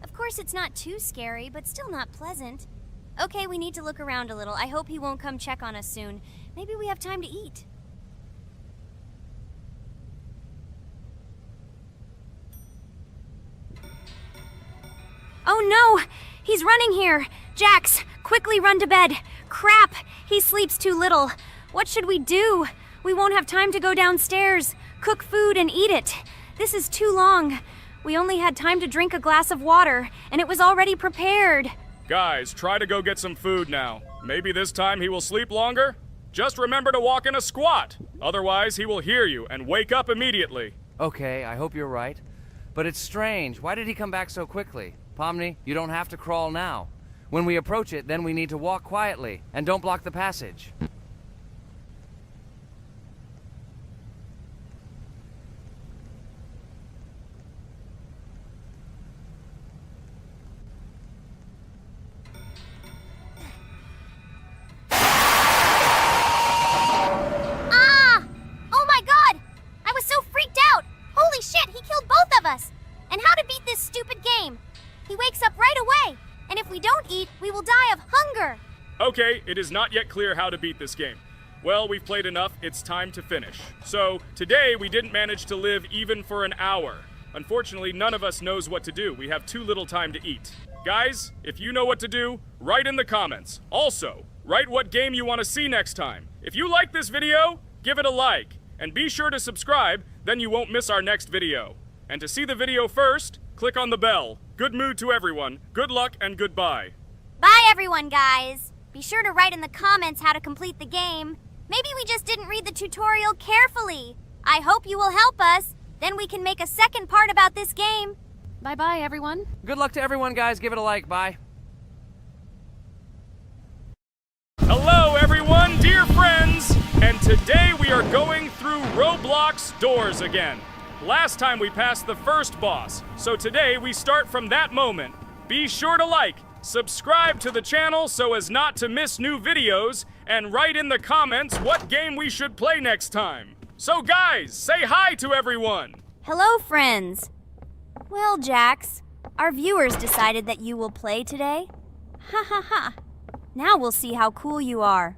Of course, it's not too scary, but still not pleasant. Okay, we need to look around a little. I hope he won't come check on us soon. Maybe we have time to eat. Oh no! He's running here! Jax, quickly run to bed! Crap! He sleeps too little. What should we do? We won't have time to go downstairs, cook food, and eat it. This is too long. We only had time to drink a glass of water, and it was already prepared. Guys, try to go get some food now. Maybe this time he will sleep longer? Just remember to walk in a squat. Otherwise, he will hear you and wake up immediately. Okay, I hope you're right. But it's strange. Why did he come back so quickly? Pomni, you don't have to crawl now. When we approach it, then we need to walk quietly, and don't block the passage. Ah! Oh my god! I was so freaked out! Holy shit, he killed both of us! And how to beat this stupid game? He wakes up right away, and if we don't eat, we will die of hunger. Okay, it is not yet clear how to beat this game. Well, we've played enough, it's time to finish. So, today we didn't manage to live even for an hour. Unfortunately, none of us knows what to do. We have too little time to eat. Guys, if you know what to do, write in the comments. Also, write what game you want to see next time. If you like this video, give it a like. And be sure to subscribe, then you won't miss our next video. And to see the video first, click on the bell. Good mood to everyone, good luck, and goodbye. Bye everyone, guys. Be sure to write in the comments how to complete the game. Maybe we just didn't read the tutorial carefully. I hope you will help us. Then we can make a second part about this game. Bye-bye, everyone. Good luck to everyone, guys. Give it a like. Bye. Hello everyone, dear friends! And today we are going through Roblox doors again. Last time we passed the first boss, so today we start from that moment. Be sure to like, subscribe to the channel so as not to miss new videos, and write in the comments what game we should play next time. So guys, say hi to everyone! Hello, friends. Well, Jax, our viewers decided that you will play today. Ha ha ha. Now we'll see how cool you are.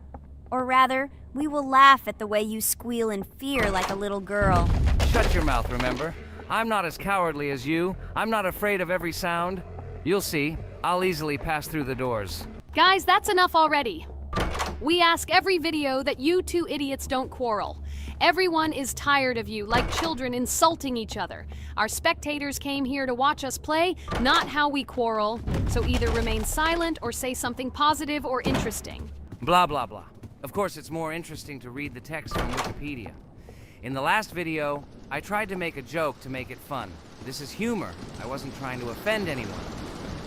Or rather, we will laugh at the way you squeal in fear like a little girl. Shut your mouth, remember? I'm not as cowardly as you. I'm not afraid of every sound. You'll see. I'll easily pass through the doors. Guys, that's enough already. We ask every video that you two idiots don't quarrel. Everyone is tired of you, like children insulting each other. Our spectators came here to watch us play, not how we quarrel. So either remain silent or say something positive or interesting. Blah, blah, blah. Of course, it's more interesting to read the text from Wikipedia. In the last video, I tried to make a joke to make it fun. This is humor. I wasn't trying to offend anyone.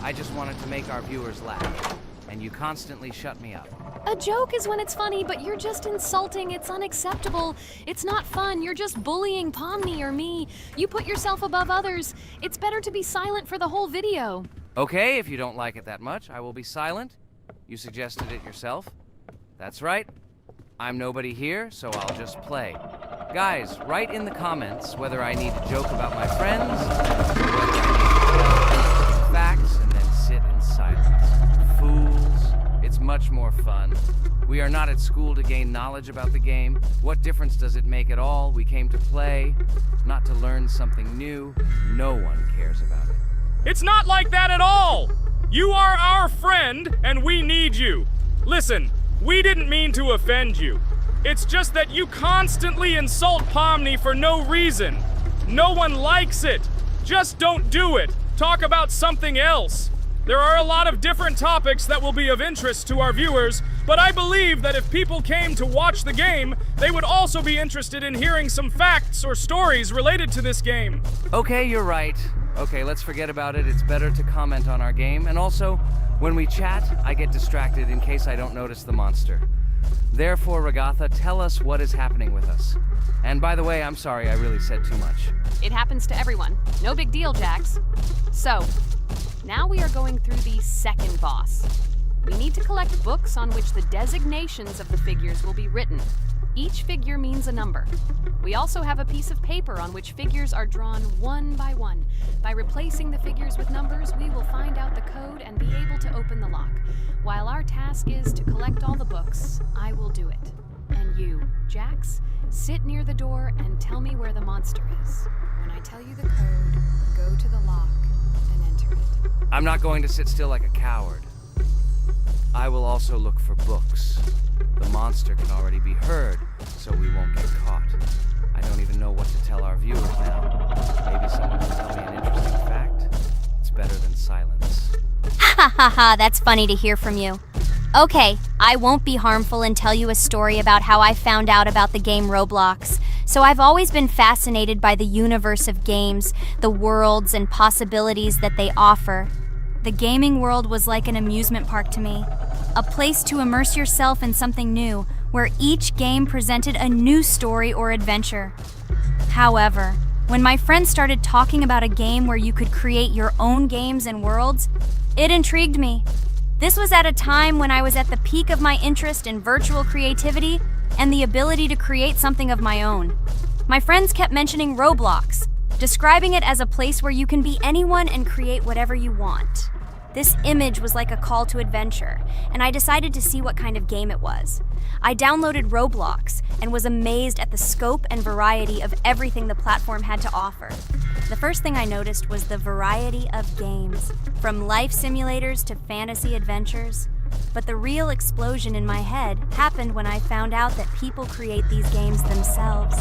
I just wanted to make our viewers laugh. And you constantly shut me up. A joke is when it's funny, but you're just insulting. It's unacceptable. It's not fun. You're just bullying Pomni or me. You put yourself above others. It's better to be silent for the whole video. Okay, if you don't like it that much, I will be silent. You suggested it yourself. That's right. I'm nobody here, so I'll just play. Guys, write in the comments whether I need to joke about my friends, or whether I need to facts and then sit in silence. Fools. It's much more fun. We are not at school to gain knowledge about the game. What difference does it make at all? We came to play, not to learn something new. No one cares about it. It's not like that at all! You are our friend, and we need you. Listen, we didn't mean to offend you. It's just that you constantly insult Pomni for no reason. No one likes it. Just don't do it. Talk about something else. There are a lot of different topics that will be of interest to our viewers, but I believe that if people came to watch the game, they would also be interested in hearing some facts or stories related to this game. Okay, you're right. Okay, let's forget about it. It's better to comment on our game. And also, when we chat, I get distracted in case I don't notice the monster. Therefore, Ragatha, tell us what is happening with us. And by the way, I'm sorry, I really said too much. It happens to everyone. No big deal, Jax. So, now we are going through the second boss. We need to collect books on which the designations of the figures will be written. Each figure means a number. We also have a piece of paper on which figures are drawn one by one. By replacing the figures with numbers, we will find out the code and be able to open the lock. While our task is to collect all the books, I will do it. And you, Jax, sit near the door and tell me where the monster is. When I tell you the code, go to the lock and enter it. I'm not going to sit still like a coward. I will also look for books. The monster can already be heard, so we won't get caught. I don't even know what to tell our viewers now. Maybe someone can tell me an interesting fact. It's better than silence. Ha ha ha, that's funny to hear from you. Okay, I won't be harmful and tell you a story about how I found out about the game Roblox. So I've always been fascinated by the universe of games, the worlds and possibilities that they offer. The gaming world was like an amusement park to me, a place to immerse yourself in something new, where each game presented a new story or adventure. However, when my friends started talking about a game where you could create your own games and worlds, it intrigued me. This was at a time when I was at the peak of my interest in virtual creativity and the ability to create something of my own. My friends kept mentioning Roblox, describing it as a place where you can be anyone and create whatever you want. This image was like a call to adventure, and I decided to see what kind of game it was. I downloaded Roblox and was amazed at the scope and variety of everything the platform had to offer. The first thing I noticed was the variety of games, from life simulators to fantasy adventures. But the real explosion in my head happened when I found out that people create these games themselves.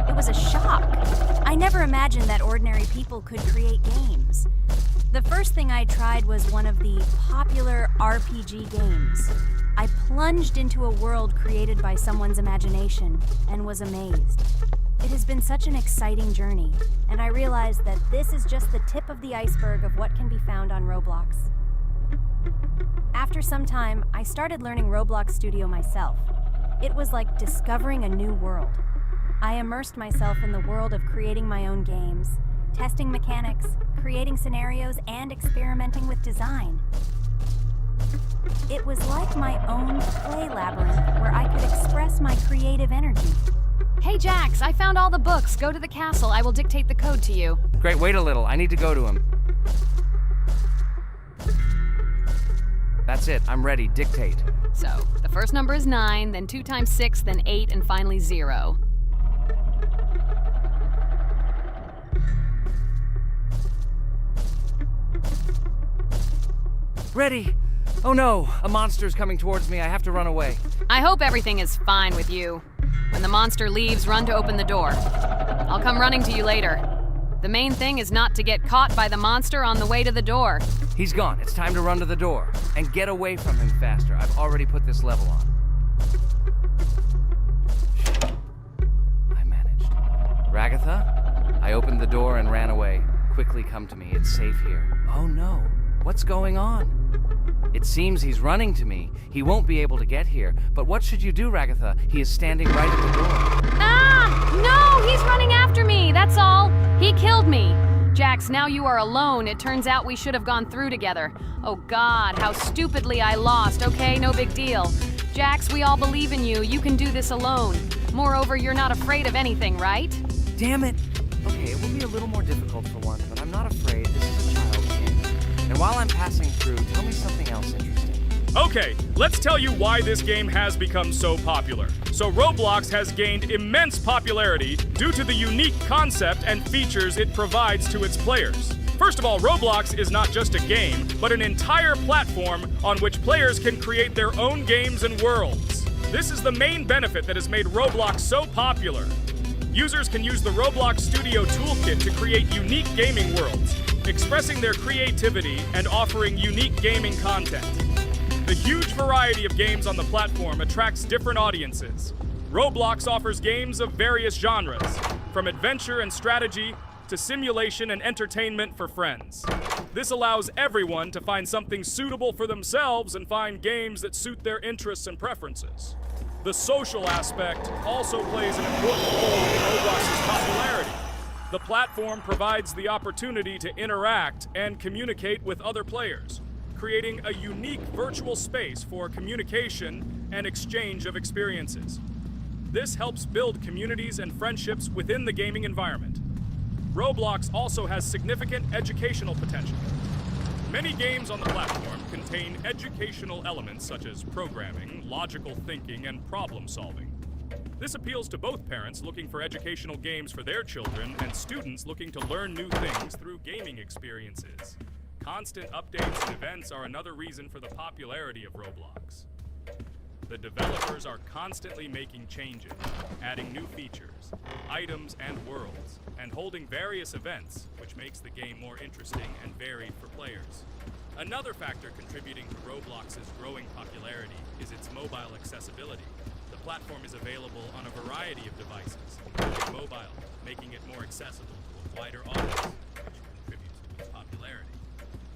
It was a shock. I never imagined that ordinary people could create games. The first thing I tried was one of the popular RPG games. I plunged into a world created by someone's imagination and was amazed. It has been such an exciting journey, and I realized that this is just the tip of the iceberg of what can be found on Roblox. After some time, I started learning Roblox Studio myself. It was like discovering a new world. I immersed myself in the world of creating my own games, testing mechanics, creating scenarios, and experimenting with design. It was like my own play labyrinth where I could express my creative energy. Hey, Jax, I found all the books. Go to the castle. I will dictate the code to you. Great, wait a little. I need to go to him. That's it. I'm ready. Dictate. So, the first number is 9, then 2 times 6, then 8, and finally 0. Ready! Oh no! A monster's coming towards me. I have to run away. I hope everything is fine with you. When the monster leaves, run to open the door. I'll come running to you later. The main thing is not to get caught by the monster on the way to the door. He's gone. It's time to run to the door. And get away from him faster. I've already put this level on. I managed. Ragatha? I opened the door and ran away. Quickly come to me. It's safe here. Oh no. What's going on? It seems he's running to me. He won't be able to get here. But what should you do, Ragatha? He is standing right at the door. Ah! No! He's running after me! That's all! He killed me! Jax, now you are alone. It turns out we should have gone through together. Oh God, how stupidly I lost. Okay, no big deal. Jax, we all believe in you. You can do this alone. Moreover, you're not afraid of anything, right? Damn it! Okay, it will be a little more difficult for one, but I'm not afraid. This is a child's game. And while I'm passing through, tell me something else interesting. Okay, let's tell you why this game has become so popular. So Roblox has gained immense popularity due to the unique concept and features it provides to its players. First of all, Roblox is not just a game, but an entire platform on which players can create their own games and worlds. This is the main benefit that has made Roblox so popular. Users can use the Roblox Studio toolkit to create unique gaming worlds, expressing their creativity and offering unique gaming content. The huge variety of games on the platform attracts different audiences. Roblox offers games of various genres, from adventure and strategy to simulation and entertainment for friends. This allows everyone to find something suitable for themselves and find games that suit their interests and preferences. The social aspect also plays an important role in Roblox's popularity. The platform provides the opportunity to interact and communicate with other players, creating a unique virtual space for communication and exchange of experiences. This helps build communities and friendships within the gaming environment. Roblox also has significant educational potential. Many games on the platform contain educational elements such as programming, logical thinking, and problem solving. This appeals to both parents looking for educational games for their children and students looking to learn new things through gaming experiences. Constant updates and events are another reason for the popularity of Roblox. The developers are constantly making changes, adding new features, items, and worlds, and holding various events, which makes the game more interesting and varied for players. Another factor contributing to Roblox's growing popularity is its mobile accessibility. The platform is available on a variety of devices, including mobile, making it more accessible to a wider audience, which contributes to its popularity.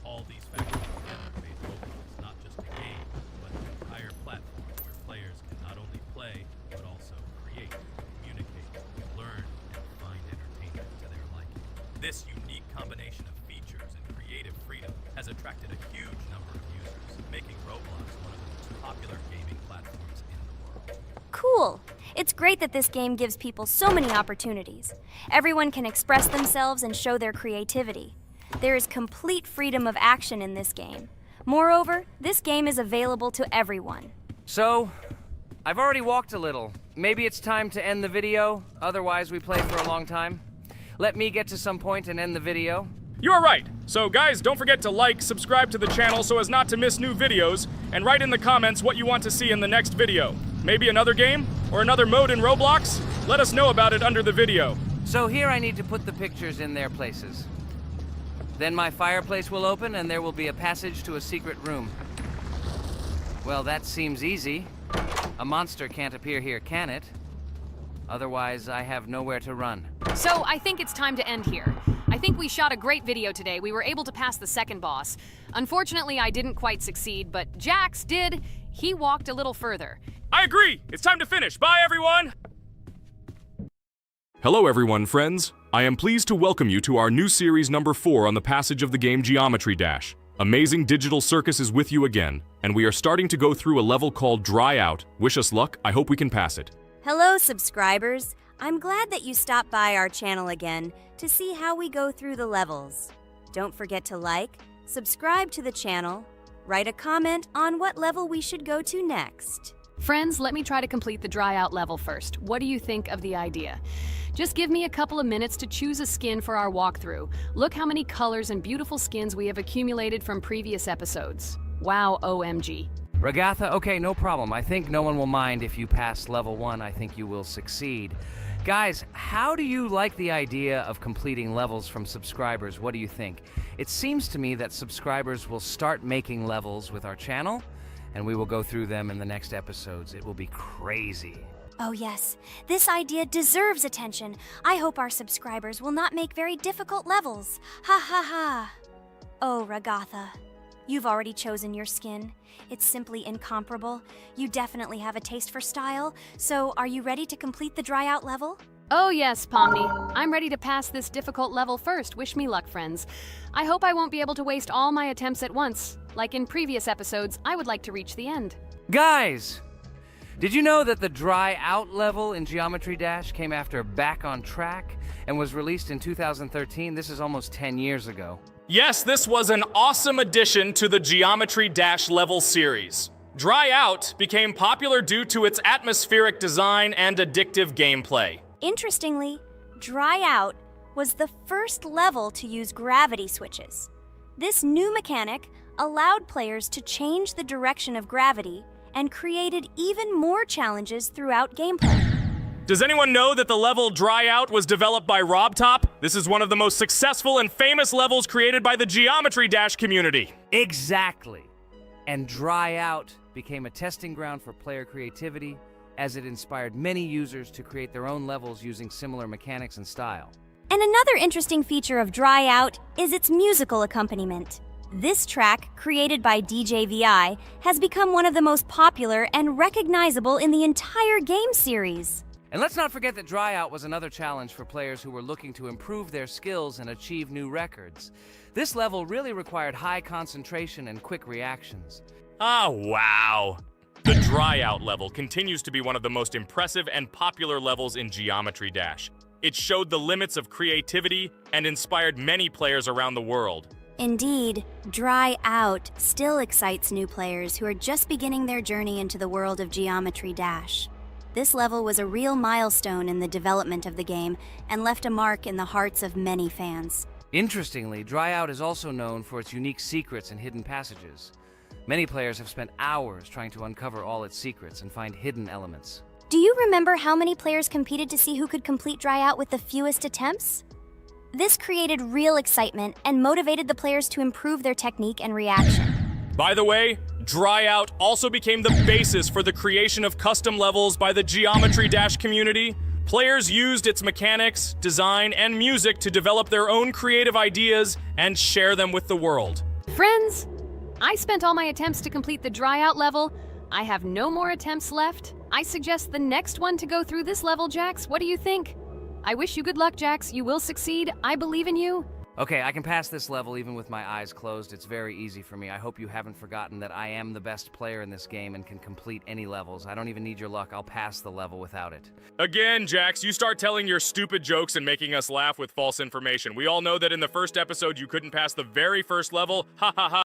All these factors together made Roblox not just a game, but an entire platform where players can not only play, but also create, communicate, learn, and find entertainment to their liking. This unique combination of features and creative freedom has attracted a huge number of users, making Roblox one of the most popular gaming platforms in the world. Cool! It's great that this game gives people so many opportunities. Everyone can express themselves and show their creativity. There is complete freedom of action in this game. Moreover, this game is available to everyone. So, I've already walked a little. Maybe it's time to end the video, otherwise we play for a long time. Let me get to some point and end the video. You're right. So guys, don't forget to like, subscribe to the channel so as not to miss new videos, and write in the comments what you want to see in the next video. Maybe another game? Or another mode in Roblox? Let us know about it under the video. So here I need to put the pictures in their places. Then my fireplace will open and there will be a passage to a secret room. Well, that seems easy. A monster can't appear here, can it? Otherwise, I have nowhere to run. So I think it's time to end here. I think we shot a great video today. We were able to pass the second boss. Unfortunately, I didn't quite succeed, but Jax did. He walked a little further. I agree! It's time to finish. Bye, everyone! Hello, everyone, friends. I am pleased to welcome you to our new series number 4 on the passage of the game Geometry Dash. Amazing Digital Circus is with you again, and we are starting to go through a level called Dry Out. Wish us luck. I hope we can pass it. Hello, subscribers. I'm glad that you stopped by our channel again to see how we go through the levels. Don't forget to like, subscribe to the channel, write a comment on what level we should go to next. Friends, let me try to complete the dry out level first. What do you think of the idea? Just give me a couple of minutes to choose a skin for our walkthrough. Look how many colors and beautiful skins we have accumulated from previous episodes. Wow, OMG. Ragatha, okay, no problem. I think no one will mind if you pass level 1. I think you will succeed. Guys, how do you like the idea of completing levels from subscribers? What do you think? It seems to me that subscribers will start making levels with our channel, and we will go through them in the next episodes. It will be crazy. Oh yes, this idea deserves attention. I hope our subscribers will not make very difficult levels. Ha ha ha. Oh, Ragatha, you've already chosen your skin. It's simply incomparable. You definitely have a taste for style. So, are you ready to complete the dry out level? Oh yes, Pomni. I'm ready to pass this difficult level first. Wish me luck, friends. I hope I won't be able to waste all my attempts at once. Like in previous episodes, I would like to reach the end. Guys! Did you know that the Dry Out level in Geometry Dash came after Back on Track and was released in 2013? This is almost 10 years ago. Yes, this was an awesome addition to the Geometry Dash level series. Dry Out became popular due to its atmospheric design and addictive gameplay. Interestingly, Dry Out was the first level to use gravity switches. This new mechanic allowed players to change the direction of gravity and created even more challenges throughout gameplay. Does anyone know that the level Dry Out was developed by RobTop? This is one of the most successful and famous levels created by the Geometry Dash community. Exactly. And Dry Out became a testing ground for player creativity, as it inspired many users to create their own levels using similar mechanics and style. And another interesting feature of Dry Out is its musical accompaniment. This track, created by DJVI, has become one of the most popular and recognizable in the entire game series. And let's not forget that Dry Out was another challenge for players who were looking to improve their skills and achieve new records. This level really required high concentration and quick reactions. Ah, wow. The Dry Out level continues to be one of the most impressive and popular levels in Geometry Dash. It showed the limits of creativity and inspired many players around the world. Indeed, Dry Out still excites new players who are just beginning their journey into the world of Geometry Dash. This level was a real milestone in the development of the game and left a mark in the hearts of many fans. Interestingly, Dry Out is also known for its unique secrets and hidden passages. Many players have spent hours trying to uncover all its secrets and find hidden elements. Do you remember how many players competed to see who could complete Dry Out with the fewest attempts? This created real excitement and motivated the players to improve their technique and reaction. By the way, Dry Out also became the basis for the creation of custom levels by the Geometry Dash community. Players used its mechanics, design, and music to develop their own creative ideas and share them with the world. Friends, I spent all my attempts to complete the Dry Out level. I have no more attempts left. I suggest the next one to go through this level, Jax. What do you think? I wish you good luck, Jax. You will succeed. I believe in you. Okay, I can pass this level even with my eyes closed. It's very easy for me. I hope you haven't forgotten that I am the best player in this game and can complete any levels. I don't even need your luck. I'll pass the level without it. Again, Jax, you start telling your stupid jokes and making us laugh with false information. We all know that in the first episode you couldn't pass the very first level. Ha ha ha.